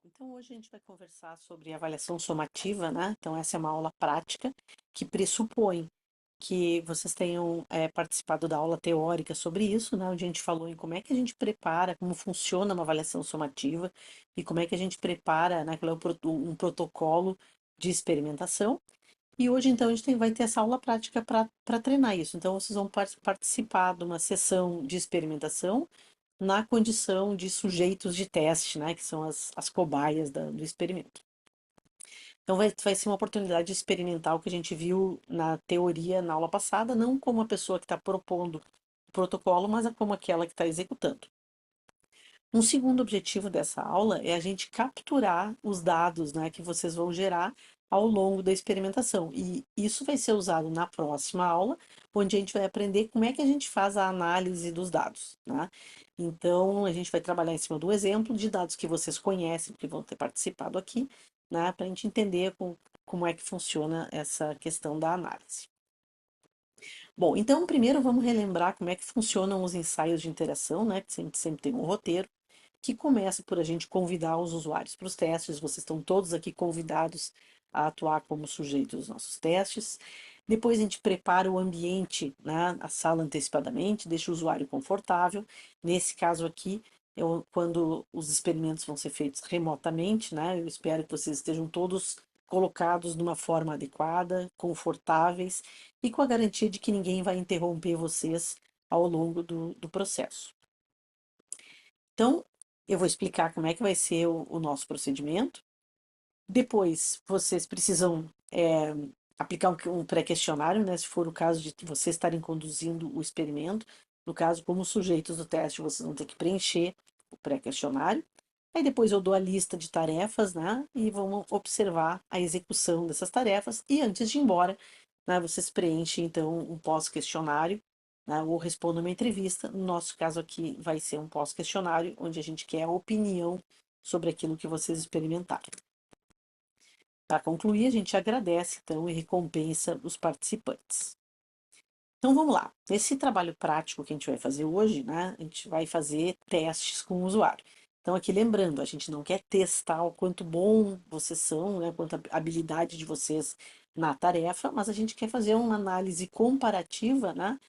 Então hoje a gente vai conversar sobre avaliação somativa, né? Então essa é uma aula prática que pressupõe que vocês tenham participado da aula teórica sobre isso, né? Onde a gente falou em como é que a gente prepara, como funciona uma avaliação somativa e como é que a gente prepara, né? Qual é um protocolo de experimentação. E hoje, então, vai ter essa aula prática para treinar isso. Então, vocês vão participar de uma sessão de experimentação na condição de sujeitos de teste, né, que são as cobaias do experimento. Então vai ser uma oportunidade de experimentar o que a gente viu na teoria na aula passada, não como a pessoa que está propondo o protocolo, mas como aquela que está executando. Um segundo objetivo dessa aula é a gente capturar os dados, né, que vocês vão gerar ao longo da experimentação. E isso vai ser usado na próxima aula, onde a gente vai aprender como é que a gente faz a análise dos dados, né? Então, a gente vai trabalhar em cima do exemplo de dados que vocês conhecem, que vão ter participado aqui, né, para a gente entender como é que funciona essa questão da análise. Bom, então primeiro vamos relembrar como é que funcionam os ensaios de interação, né, que sempre tem um roteiro que começa por a gente convidar os usuários para os testes. Vocês estão todos aqui convidados a atuar como sujeitos dos nossos testes. Depois a gente prepara o ambiente, né, a sala antecipadamente, deixa o usuário confortável. Nesse caso aqui, quando os experimentos vão ser feitos remotamente, né, eu espero que vocês estejam todos colocados de uma forma adequada, confortáveis e com a garantia de que ninguém vai interromper vocês ao longo do processo. Então, eu vou explicar como é que vai ser o nosso procedimento. Depois, vocês precisam aplicar um pré-questionário, né? Se for o caso de vocês estarem conduzindo o experimento. No caso, como sujeitos do teste, vocês vão ter que preencher o pré-questionário. Aí depois eu dou a lista de tarefas, né? E vamos observar a execução dessas tarefas. E antes de ir embora, né, vocês preenchem, então, um pós-questionário, né, ou respondam uma entrevista. No nosso caso aqui, vai ser um pós-questionário, onde a gente quer a opinião sobre aquilo que vocês experimentaram. Para concluir, a gente agradece, então, e recompensa os participantes. Então, vamos lá. Esse trabalho prático que a gente vai fazer hoje, né, a gente vai fazer testes com o usuário. Então, aqui lembrando, a gente não quer testar o quanto bom vocês são, né, quanto a habilidade de vocês na tarefa, mas a gente quer fazer uma análise comparativa, né,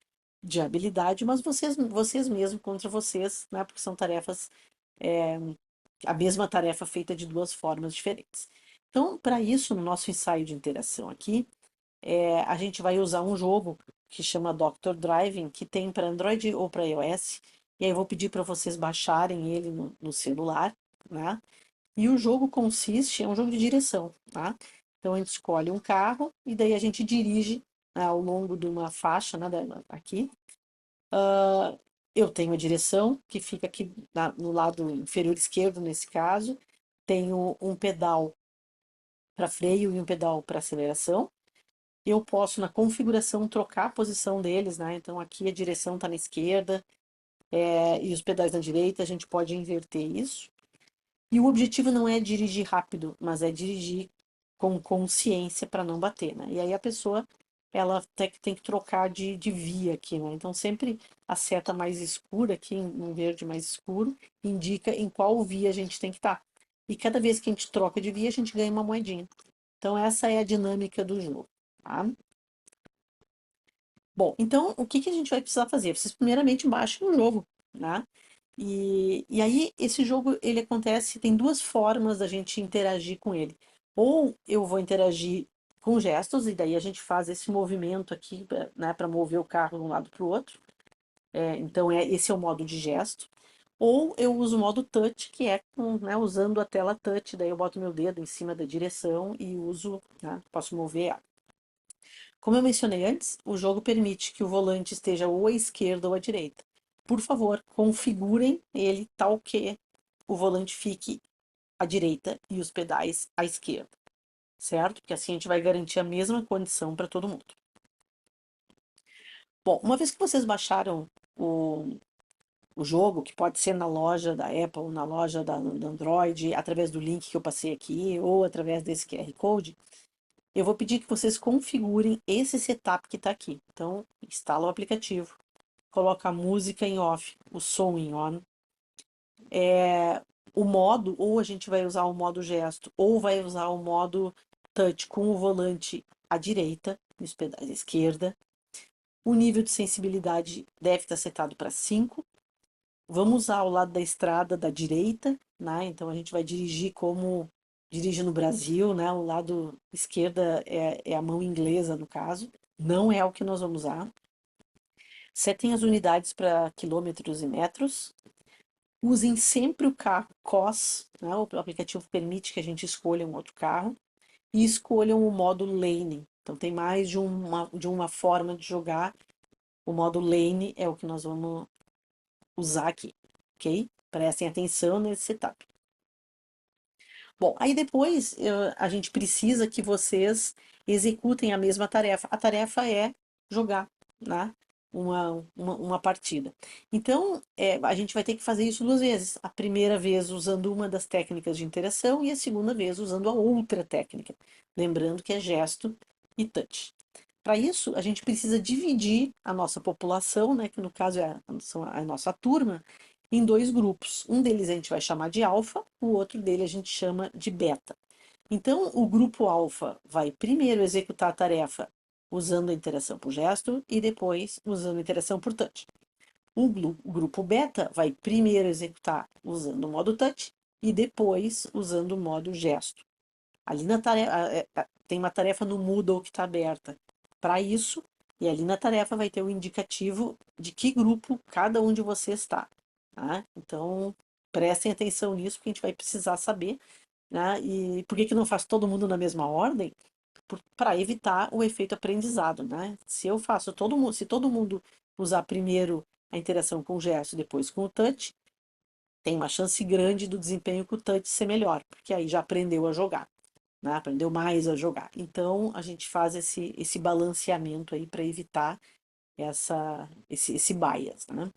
de habilidade, mas vocês mesmos contra vocês, né, porque são tarefas, é, a mesma tarefa feita de duas formas diferentes. Então, para isso, no nosso ensaio de interação aqui, a gente vai usar um jogo que chama Doctor Driving, que tem para Android ou para iOS, e aí eu vou pedir para vocês baixarem ele no celular, né? E o jogo consiste, é um jogo de direção, tá? Então a gente escolhe um carro e daí a gente dirige, né, ao longo de uma faixa, né, aqui. Eu tenho a direção, que fica aqui no lado inferior esquerdo, nesse caso. Tenho um pedal para freio e um pedal para aceleração. Eu posso, na configuração, trocar a posição deles, né? Então aqui a direção está na esquerda, e os pedais na direita, a gente pode inverter isso. E o objetivo não é dirigir rápido, mas é dirigir com consciência para não bater, né? E aí a pessoa, ela tem que trocar de via aqui, né? Então sempre a seta mais escura aqui, um verde mais escuro, indica em qual via a gente tem que estar. E cada vez que a gente troca de via, a gente ganha uma moedinha. Então essa é a dinâmica do jogo, tá? Bom, então o que a gente vai precisar fazer? Vocês primeiramente baixem o jogo, né? E aí esse jogo ele acontece, tem duas formas da gente interagir com ele. Ou eu vou interagir com gestos, e daí a gente faz esse movimento aqui, né, para mover o carro de um lado para o outro. Então esse é o modo de gesto. Ou eu uso o modo touch, que é né, usando a tela touch, daí eu boto meu dedo em cima da direção e uso, né, posso mover ela. Como eu mencionei antes, o jogo permite que o volante esteja ou à esquerda ou à direita. Por favor, configurem ele tal que o volante fique à direita e os pedais à esquerda, certo? Porque assim a gente vai garantir a mesma condição para todo mundo. Bom, uma vez que vocês baixaram o jogo, que pode ser na loja da Apple, na loja do Android, através do link que eu passei aqui, ou através desse QR Code, eu vou pedir que vocês configurem esse setup que está aqui. Então, instala o aplicativo, coloca a música em off, o som em on, o modo, ou a gente vai usar o modo gesto, ou vai usar o modo touch com o volante à direita, e os pedais à esquerda. O nível de sensibilidade deve estar setado para 5. Vamos usar o lado da estrada da direita, né? Então a gente vai dirigir como dirige no Brasil, né? O lado esquerda é a mão inglesa, no caso. Não é o que nós vamos usar. Setem as unidades para quilômetros e metros. Usem sempre o carro COS, né? O aplicativo permite que a gente escolha um outro carro. E escolham o modo lane. Então tem mais de uma forma de jogar. O modo lane é o que nós vamos usar aqui, ok? Prestem atenção nesse setup. Bom, aí depois a gente precisa que vocês executem a mesma tarefa. A tarefa é jogar, né? Uma partida. Então, a gente vai ter que fazer isso 2 vezes. A primeira vez usando uma das técnicas de interação e a segunda vez usando a outra técnica. Lembrando que é gesto e touch. Para isso, a gente precisa dividir a nossa população, né, que no caso são a nossa turma, em 2 grupos. Um deles a gente vai chamar de alfa, o outro dele a gente chama de beta. Então, o grupo alfa vai primeiro executar a tarefa usando a interação por gesto e depois usando a interação por touch. O grupo beta vai primeiro executar usando o modo touch e depois usando o modo gesto. Ali na tarefa, tem uma tarefa no Moodle que está aberta para isso, e ali na tarefa vai ter o indicativo de que grupo cada um de vocês está. Tá? Então, prestem atenção nisso, porque a gente vai precisar saber. Né? E por que não faz todo mundo na mesma ordem? Para evitar o efeito aprendizado. Né? Se eu faço todo mundo, se todo mundo usar primeiro a interação com o gesto e depois com o touch, tem uma chance grande do desempenho com o touch ser melhor, porque aí já aprendeu a jogar, né? Aprendeu mais a jogar. Então a gente faz esse balanceamento aí para evitar esse bias, né?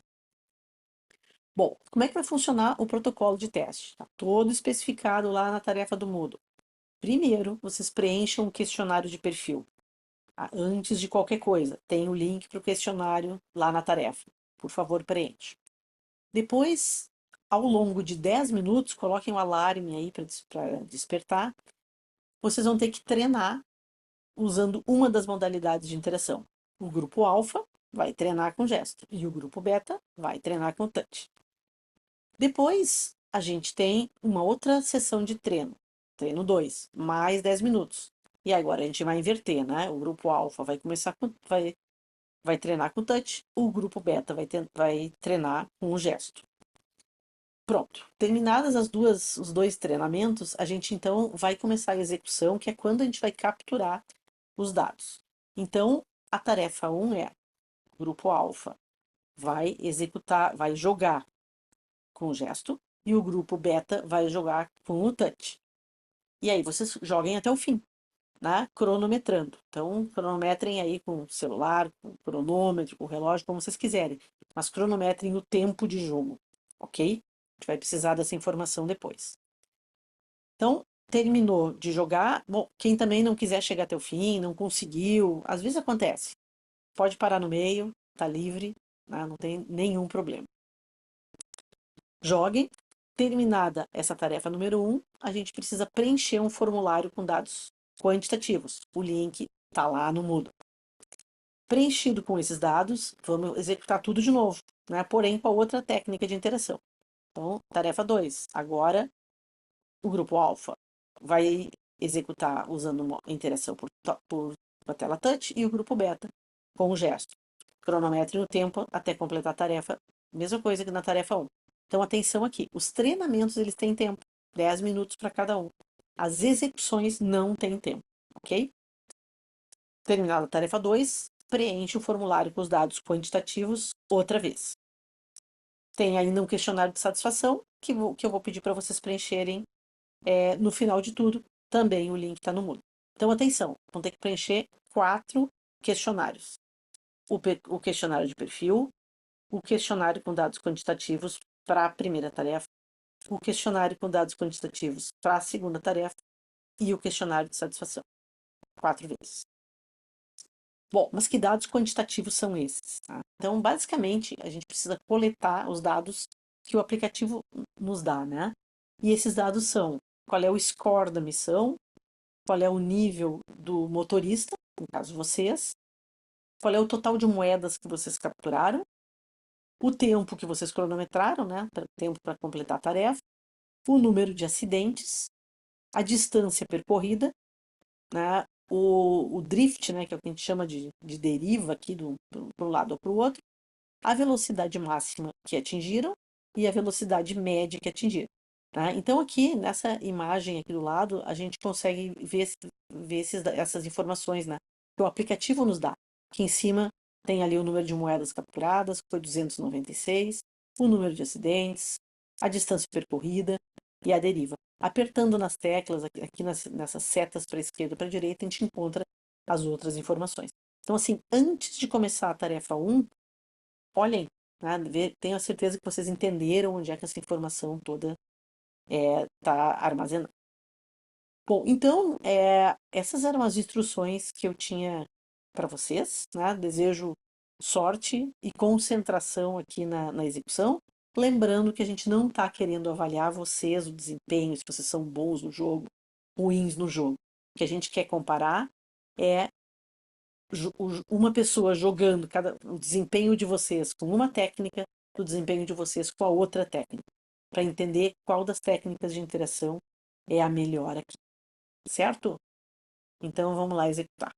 Bom, como é que vai funcionar o protocolo de teste? Está todo especificado lá na tarefa do Moodle. Primeiro, vocês preencham um questionário de perfil. Antes de qualquer coisa, tem o link para o questionário lá na tarefa. Por favor, preencha. Depois, ao longo de 10 minutos, coloquem um alarme aí para despertar. Vocês vão ter que treinar usando uma das modalidades de interação. O grupo alfa vai treinar com gesto e o grupo beta vai treinar com touch. Depois, a gente tem uma outra sessão de treino, treino 2, mais 10 minutos. E agora a gente vai inverter, né? O grupo alfa vai treinar com touch, o grupo beta vai treinar com o gesto. Pronto. Terminadas os 2 treinamentos, a gente então vai começar a execução, que é quando a gente vai capturar os dados. Então, a tarefa 1 é: grupo alfa vai executar, vai jogar com o gesto, e o grupo beta vai jogar com o touch. E aí vocês joguem até o fim, né? Cronometrando. Então, cronometrem aí com o celular, com o cronômetro, com o relógio, como vocês quiserem. Mas cronometrem o tempo de jogo, ok? A gente vai precisar dessa informação depois. Então, terminou de jogar. Bom, quem também não quiser chegar até o fim, não conseguiu, às vezes acontece. Pode parar no meio, tá livre, né? Não tem nenhum problema. Joguem. Terminada essa tarefa número 1, a gente precisa preencher um formulário com dados quantitativos. O link está lá no Moodle. Preenchido com esses dados, vamos executar tudo de novo, né? Porém com a outra técnica de interação. Então, tarefa 2. Agora, o grupo alfa vai executar usando uma interação por uma tela touch e o grupo beta com o gesto. Cronometre no tempo até completar a tarefa. Mesma coisa que na tarefa 1. Então, atenção aqui. Os treinamentos, eles têm tempo. 10 minutos para cada um. As execuções não têm tempo, ok? Terminada a tarefa 2, preenche o formulário com os dados quantitativos outra vez. Tem ainda um questionário de satisfação que eu vou pedir para vocês preencherem no final de tudo. Também o link está no Moodle. Então, atenção, vão ter que preencher 4 questionários. O questionário de perfil, o questionário com dados quantitativos para a primeira tarefa, o questionário com dados quantitativos para a segunda tarefa e o questionário de satisfação. 4 vezes. Bom, mas que dados quantitativos são esses? Tá? Então, basicamente, a gente precisa coletar os dados que o aplicativo nos dá, né? E esses dados são qual é o score da missão, qual é o nível do motorista, no caso vocês, qual é o total de moedas que vocês capturaram, o tempo que vocês cronometraram, né, tempo para completar a tarefa, o número de acidentes, a distância percorrida, né, o drift, né, que é o que a gente chama de deriva aqui para um lado ou para o outro, a velocidade máxima que atingiram e a velocidade média que atingiram. Tá? Então, aqui nessa imagem aqui do lado, a gente consegue ver essas informações, né, que o aplicativo nos dá. Aqui em cima tem ali o número de moedas capturadas, que foi 296, o número de acidentes, a distância percorrida e a deriva. Apertando nas teclas, aqui nessas setas para a esquerda e para a direita, a gente encontra as outras informações. Então, assim, antes de começar a tarefa 1, olhem, né, tenho a certeza que vocês entenderam onde é que essa informação toda está armazenada. Bom, então, essas eram as instruções que eu tinha para vocês, né? Desejo sorte e concentração aqui na execução. Lembrando que a gente não está querendo avaliar vocês, o desempenho, se vocês são bons no jogo, ruins no jogo. O que a gente quer comparar é uma pessoa jogando o desempenho de vocês com uma técnica, do desempenho de vocês com a outra técnica, para entender qual das técnicas de interação é a melhor aqui, certo? Então vamos lá executar.